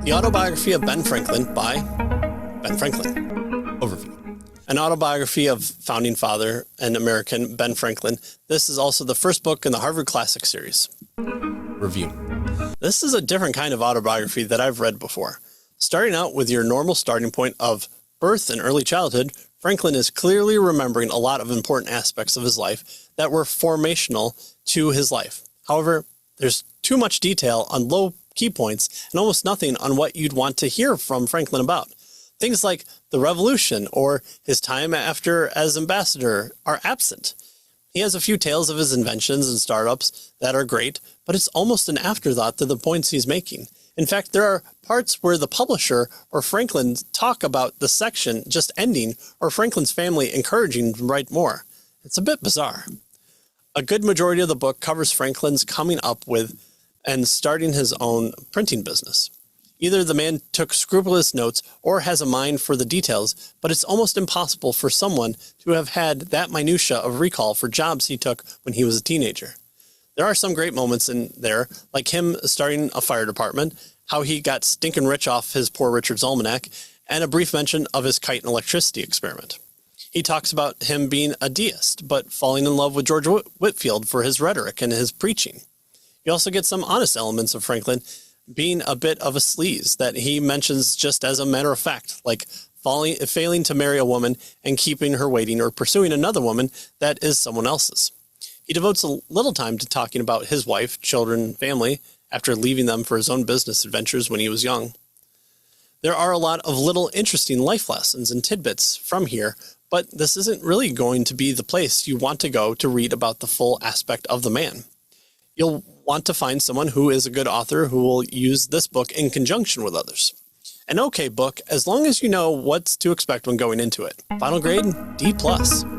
The Autobiography of Ben Franklin by Ben Franklin. Overview. An autobiography of founding father and American Ben Franklin. This is also the first book in the Harvard Classic series. Review. This is a different kind of autobiography that I've read before. Starting out with your normal starting point of birth and early childhood, Franklin is clearly remembering a lot of important aspects of his life that were formational to his life. However, there's too much detail on low key points and almost nothing on what you'd want to hear from Franklin about. Things like the Revolution or his time after as ambassador are absent. He has a few tales of his inventions and startups that are great, but it's almost an afterthought to the points he's making. In fact, there are parts where the publisher or Franklin talk about the section just ending or Franklin's family encouraging him to write more. It's a bit bizarre. A good majority of the book covers Franklin's coming up with and starting his own printing business. Either the man took scrupulous notes or has a mind for the details, but it's almost impossible for someone to have had that minutia of recall for jobs he took when he was a teenager. There are some great moments in there, like him starting a fire department, how he got stinking rich off his Poor Richard's Almanac, and a brief mention of his kite and electricity experiment. He talks about him being a deist, but falling in love with George Whitefield for his rhetoric and his preaching. You also get some honest elements of Franklin being a bit of a sleaze that he mentions just as a matter of fact, like failing to marry a woman and keeping her waiting or pursuing another woman that is someone else's. He devotes a little time to talking about his wife, children, family, after leaving them for his own business adventures when he was young. There are a lot of little interesting life lessons and tidbits from here, but this isn't really going to be the place you want to go to read about the full aspect of the man. You'll want to find someone who is a good author who will use this book in conjunction with others. An okay book, as long as you know what to expect when going into it. Final grade, D+.